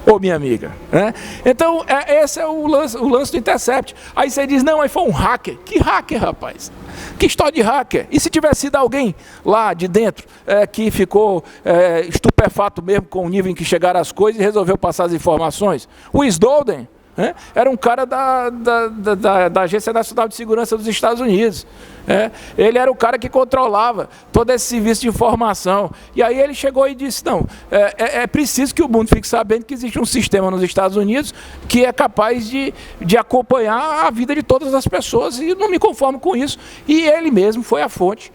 Ou minha amiga, né? Então, esse é o lance do Intercept. Aí você diz, não, aí foi um hacker. Que hacker, rapaz? Que história de hacker? E se tivesse sido alguém lá de dentro que ficou estupefato mesmo com o nível em que chegaram as coisas e resolveu passar as informações? O Snowden era um cara da Agência Nacional de Segurança dos Estados Unidos. Ele era o cara que controlava todo esse serviço de informação. E aí ele chegou e disse, não, é preciso que o mundo fique sabendo que existe um sistema nos Estados Unidos que é capaz de acompanhar a vida de todas as pessoas, e não me conformo com isso. E ele mesmo foi a fonte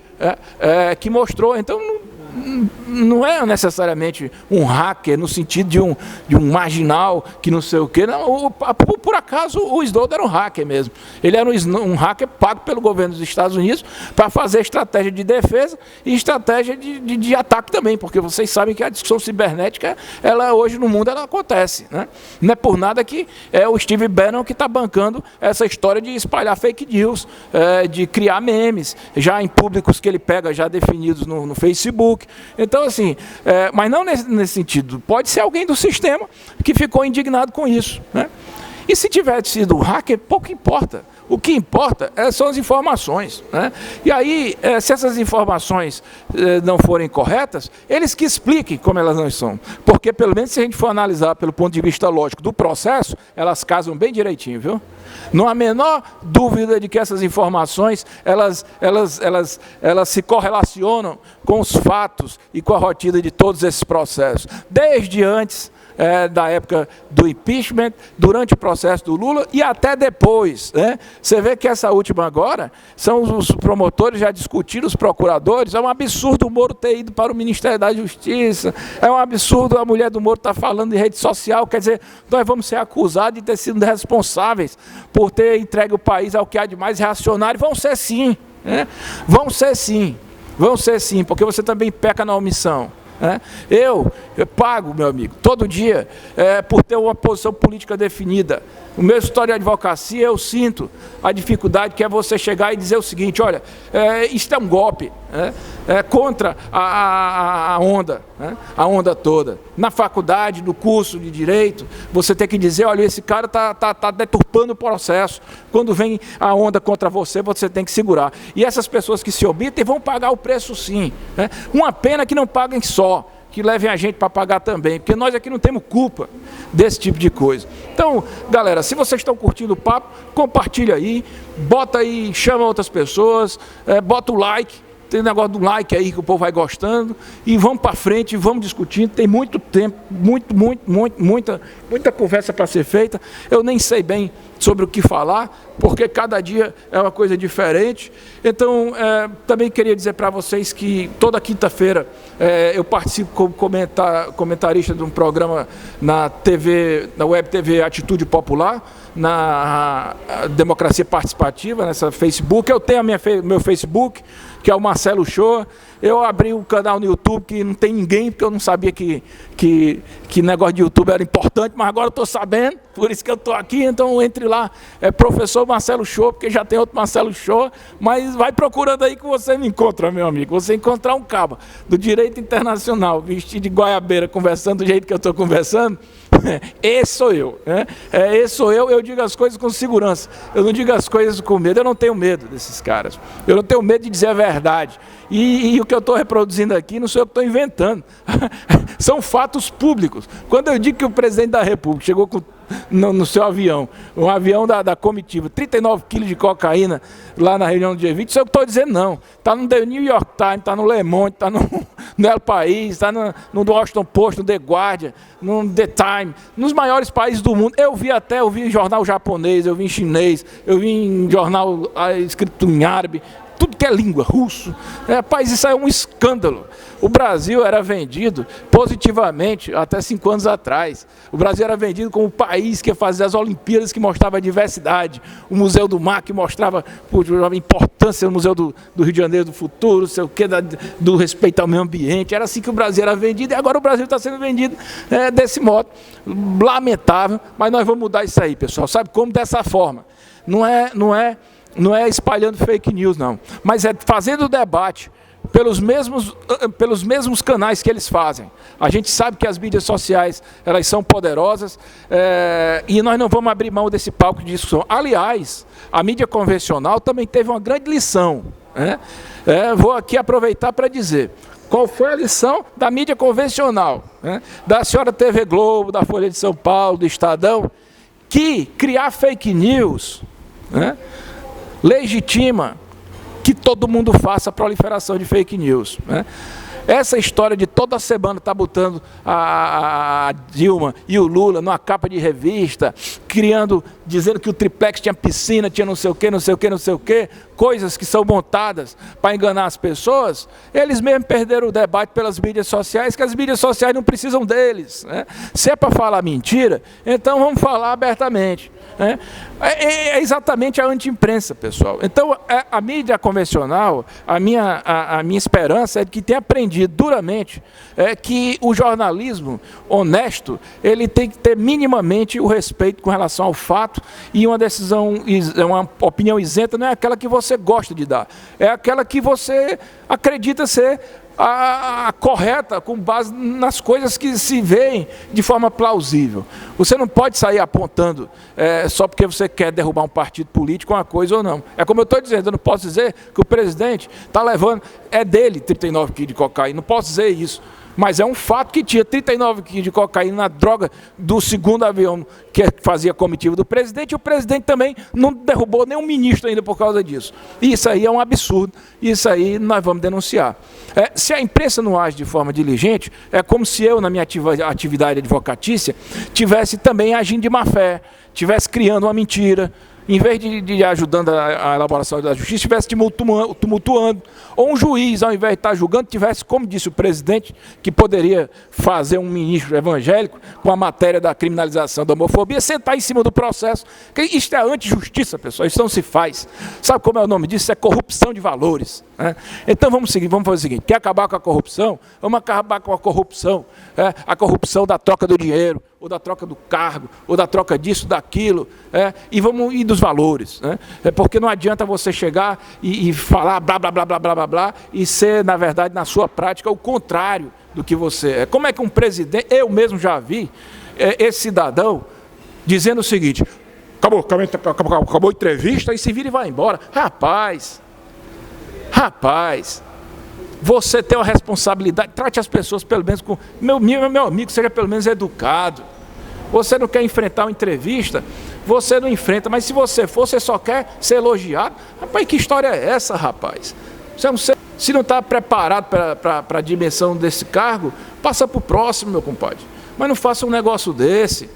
que mostrou. Então, não é necessariamente um hacker no sentido de um marginal que não sei o quê. Não, por acaso o Snowden era um hacker mesmo. Ele era um hacker pago pelo governo dos Estados Unidos para fazer estratégia de defesa e estratégia de ataque também, porque vocês sabem que a discussão cibernética, ela hoje no mundo ela acontece, né? Não é por nada que é o Steve Bannon que está bancando essa história de espalhar fake news, de criar memes, já em públicos que ele pega já definidos no Facebook. Então, assim, mas não nesse sentido. Pode ser alguém do sistema que ficou indignado com isso, né? E se tivesse sido hacker, pouco importa. O que importa são as informações, né? E aí, se essas informações não forem corretas, eles que expliquem como elas não são. Porque, pelo menos, se a gente for analisar pelo ponto de vista lógico do processo, elas casam bem direitinho, viu? Não há a menor dúvida de que essas informações, elas se correlacionam com os fatos e com a rotina de todos esses processos. Desde antes da época do impeachment, durante o processo do Lula e até depois, né? Você vê que essa última agora, são os promotores já discutindo, os procuradores, é um absurdo o Moro ter ido para o Ministério da Justiça, é um absurdo a mulher do Moro estar falando em rede social, quer dizer, nós vamos ser acusados de ter sido responsáveis por ter entregue o país ao que há de mais reacionário. Vão ser sim, né? Vão ser sim, porque você também peca na omissão. Eu pago, meu amigo, todo dia por ter uma posição política definida. O meu história de advocacia, eu sinto a dificuldade que é você chegar e dizer o seguinte, olha, isto é um golpe, contra a onda, a onda toda. Na faculdade, no curso de Direito, você tem que dizer, olha, esse cara está deturpando o processo. Quando vem a onda contra você, você tem que segurar. E essas pessoas que se omitem vão pagar o preço sim. Uma pena que não paguem só, que levem a gente para pagar também, porque nós aqui não temos culpa desse tipo de coisa. Então, galera, se vocês estão curtindo o papo, compartilha aí, bota aí, chama outras pessoas, bota o like, tem negócio do like aí que o povo vai gostando, e vamos para frente, vamos discutindo, tem muito tempo, muita conversa para ser feita, eu nem sei bem sobre o que falar, porque cada dia é uma coisa diferente. Então, também queria dizer para vocês que toda quinta-feira eu participo como comentarista de um programa na TV, na Web TV Atitude Popular, na Democracia Participativa, nessa Facebook. Eu tenho meu Facebook, que é o Marcelo Shoa. Eu abri um canal no YouTube que não tem ninguém, porque eu não sabia que negócio de YouTube era importante, mas agora eu estou sabendo, por isso que eu estou aqui. Então entre lá, professor Marcelo Shoa, porque já tem outro Marcelo Shoa, mas vai procurando aí que você me encontra, meu amigo. Você encontrar um cabo do direito internacional, vestido de goiabeira, conversando do jeito que eu estou conversando, esse sou eu. Esse sou eu digo as coisas com segurança, eu não digo as coisas com medo, eu não tenho medo desses caras, eu não tenho medo de dizer a verdade. E o que eu estou reproduzindo aqui não sou eu que estou inventando, são fatos públicos. Quando eu digo que o presidente da República chegou no seu avião, um avião da comitiva, 39 quilos de cocaína lá na reunião do G20, isso é o que eu estou dizendo, não. Está no The New York Times, está no Le Monde, está no El País, está no Washington Post, no The Guardian, no The Time, nos maiores países do mundo. Eu vi em jornal japonês, eu vi em chinês, eu vi em jornal escrito em árabe, tudo que é língua, russo. Rapaz, isso é um escândalo. O Brasil era vendido positivamente até 5 anos atrás. O Brasil era vendido como o país que ia fazer as Olimpíadas, que mostrava a diversidade. O Museu do Mar, que mostrava a importância do Museu do Rio de Janeiro do futuro, sei o quê, do respeito ao meio ambiente. Era assim que o Brasil era vendido, e agora o Brasil está sendo vendido desse modo. Lamentável, mas nós vamos mudar isso aí, pessoal. Sabe como? Dessa forma. Não é espalhando fake news, não, mas é fazendo o debate pelos mesmos canais que eles fazem. A gente sabe que as mídias sociais, elas são poderosas, e nós não vamos abrir mão desse palco de discussão. Aliás, a mídia convencional também teve uma grande lição. Vou aqui aproveitar para dizer qual foi a lição da mídia convencional, da senhora TV Globo, da Folha de São Paulo, do Estadão, que criar fake news legitima que todo mundo faça a proliferação de fake news. Essa história de toda semana estar botando a Dilma e o Lula numa capa de revista, dizendo que o triplex tinha piscina, tinha não sei o quê, coisas que são montadas para enganar as pessoas, eles mesmos perderam o debate pelas mídias sociais, que as mídias sociais não precisam deles. Se é para falar mentira, então vamos falar abertamente. É exatamente a anti-imprensa, pessoal. Então, a mídia convencional, a minha esperança é que tenha aprendido duramente que o jornalismo honesto, ele tem que ter minimamente o respeito com relação ao fato, e uma uma opinião isenta não é aquela que você gosta de dar, é aquela que você acredita ser a correta, com base nas coisas que se veem de forma plausível. Você não pode sair apontando só porque você quer derrubar um partido político, uma coisa ou não. É como eu estou dizendo, eu não posso dizer que o presidente está levando, é dele 39 quilos de cocaína, não posso dizer isso. Mas é um fato que tinha 39 quilos de cocaína na droga do segundo avião que fazia a comitiva do presidente, e o presidente também não derrubou nenhum ministro ainda por causa disso. E isso aí é um absurdo, isso aí nós vamos denunciar. Se a imprensa não age de forma diligente, é como se eu, na minha atividade advocatícia, tivesse também agindo de má fé, tivesse criando uma mentira, em vez de ajudando a elaboração da justiça, estivesse tumultuando. Ou um juiz, ao invés de estar julgando, tivesse, como disse o presidente, que poderia fazer um ministro evangélico com a matéria da criminalização da homofobia, sentar em cima do processo. Porque isto é anti-justiça, pessoal, isso não se faz. Sabe como é o nome disso? Isso é corrupção de valores. Né? Então vamos fazer o seguinte, quer acabar com a corrupção? Vamos acabar com a corrupção da troca do dinheiro, ou da troca do cargo, ou da troca disso, daquilo, e dos valores. Né? Porque não adianta você chegar e falar blá, blá, blá, blá, blá, blá, blá, e ser, na verdade, na sua prática, o contrário do que você é. Como é que um presidente, eu mesmo já vi, esse cidadão dizendo o seguinte, acabou a entrevista, e se vira e vai embora. Rapaz, você tem uma responsabilidade, trate as pessoas pelo menos com... Meu amigo, seja pelo menos educado. Você não quer enfrentar uma entrevista, você não enfrenta, mas se você for, você só quer ser elogiado. Rapaz, que história é essa, rapaz? Se não está preparado para a dimensão desse cargo, passa para o próximo, meu compadre. Mas não faça um negócio desse.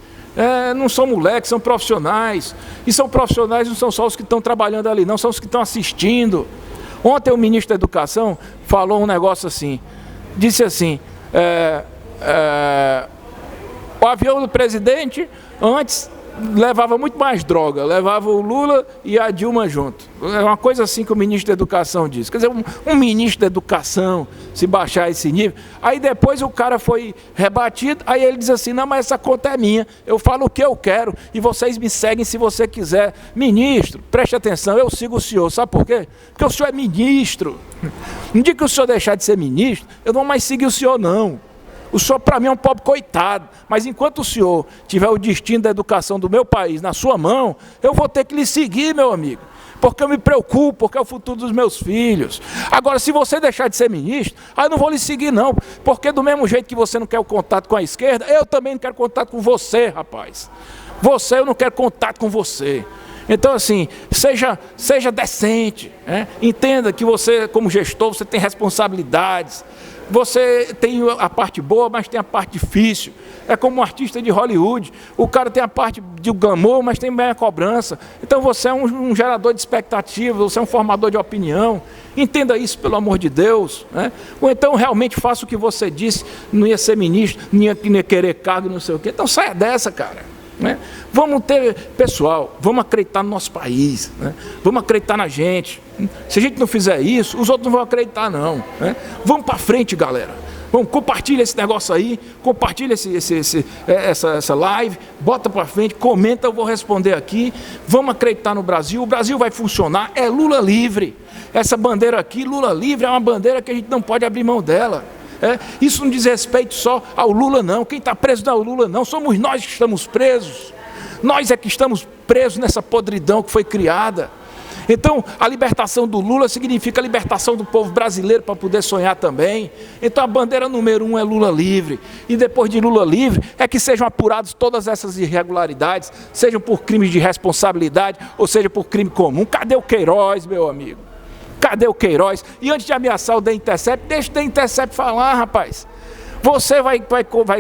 Não são moleques, são profissionais. E são profissionais, não são só os que estão trabalhando ali, não, são os que estão assistindo. Ontem o ministro da Educação falou um negócio assim, disse assim, o avião do presidente antes levava muito mais droga, levava o Lula e a Dilma junto. É uma coisa assim que o ministro da Educação disse. Quer dizer, um ministro da Educação, se baixar esse nível, aí depois o cara foi rebatido, aí ele diz assim, não, mas essa conta é minha, eu falo o que eu quero e vocês me seguem se você quiser. Ministro, preste atenção, eu sigo o senhor, sabe por quê? Porque o senhor é ministro. No dia que o senhor deixar de ser ministro, eu não vou mais seguir o senhor, não. O senhor, para mim, é um pobre coitado, mas enquanto o senhor tiver o destino da educação do meu país na sua mão, eu vou ter que lhe seguir, meu amigo, porque eu me preocupo, porque é o futuro dos meus filhos. Agora, se você deixar de ser ministro, aí eu não vou lhe seguir, não, porque do mesmo jeito que você não quer o contato com a esquerda, eu também não quero contato com você, rapaz. Eu não quero contato com você. Então, assim, seja decente, né? Entenda que você, como gestor, você tem responsabilidades. Você tem a parte boa, mas tem a parte difícil. É como um artista de Hollywood. O cara tem a parte de glamour, mas tem bem a cobrança. Então você é um gerador de expectativa, você é um formador de opinião. Entenda isso, pelo amor de Deus. Né? Ou então realmente faça o que você disse, não ia ser ministro, não ia querer cargo, não sei o quê. Então saia dessa, cara. Né? Vamos vamos acreditar no nosso país, né? Vamos acreditar na gente. Se a gente não fizer isso, os outros não vão acreditar, não. Né? Vamos para frente, galera. Vamos, compartilha esse negócio aí, compartilha essa live, bota para frente, comenta, eu vou responder aqui. Vamos acreditar no Brasil, o Brasil vai funcionar, é Lula livre. Essa bandeira aqui, Lula livre, é uma bandeira que a gente não pode abrir mão dela. Isso não diz respeito só ao Lula, não. Quem está preso não é o Lula, não. Somos nós que estamos presos. Nós é que estamos presos nessa podridão que foi criada. Então, a libertação do Lula significa a libertação do povo brasileiro para poder sonhar também. Então, a bandeira número 1 é Lula livre. E depois de Lula livre, é que sejam apuradas todas essas irregularidades, sejam por crimes de responsabilidade, ou seja, por crime comum. Cadê o Queiroz, meu amigo? Cadê o Queiroz? E antes de ameaçar o The Intercept, deixa o The Intercept falar, rapaz. Você vai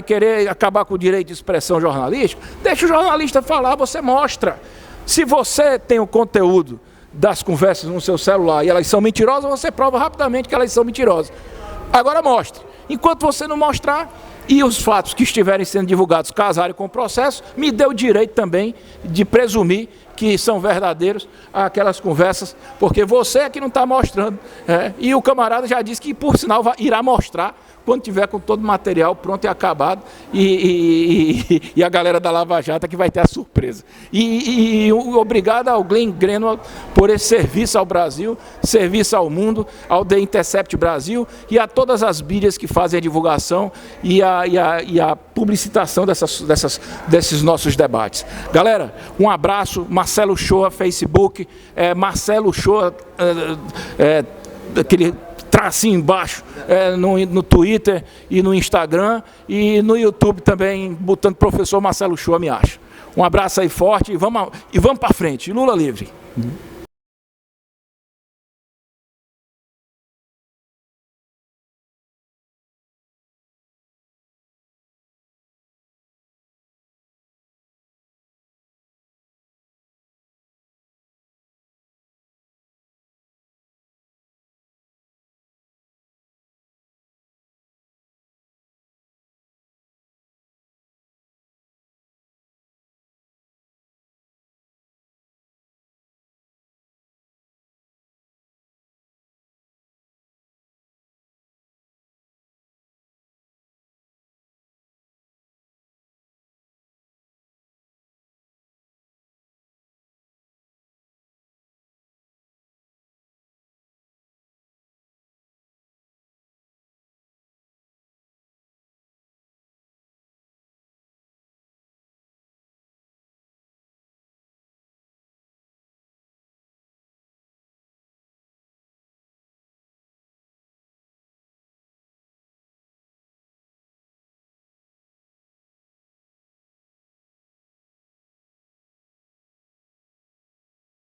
querer acabar com o direito de expressão jornalístico? Deixa o jornalista falar, você mostra. Se você tem o conteúdo das conversas no seu celular e elas são mentirosas, você prova rapidamente que elas são mentirosas. Agora mostre. Enquanto você não mostrar, e os fatos que estiverem sendo divulgados casarem com o processo, me dê o direito também de presumir que são verdadeiros aquelas conversas, porque você é que não está mostrando. E o camarada já disse que, por sinal, irá mostrar quando tiver com todo o material pronto e acabado, e a galera da Lava Jato que vai ter a surpresa. Obrigado ao Glenn Greenwald por esse serviço ao Brasil, serviço ao mundo, ao The Intercept Brasil e a todas as mídias que fazem a divulgação e a publicitação desses nossos debates. Galera, um abraço. Marcelo Shoa, Facebook, Marcelo Shoa, aquele tracinho embaixo, no Twitter e no Instagram, e no YouTube também, botando professor Marcelo Shoa, me acha. Um abraço aí forte e vamos para frente. Lula livre.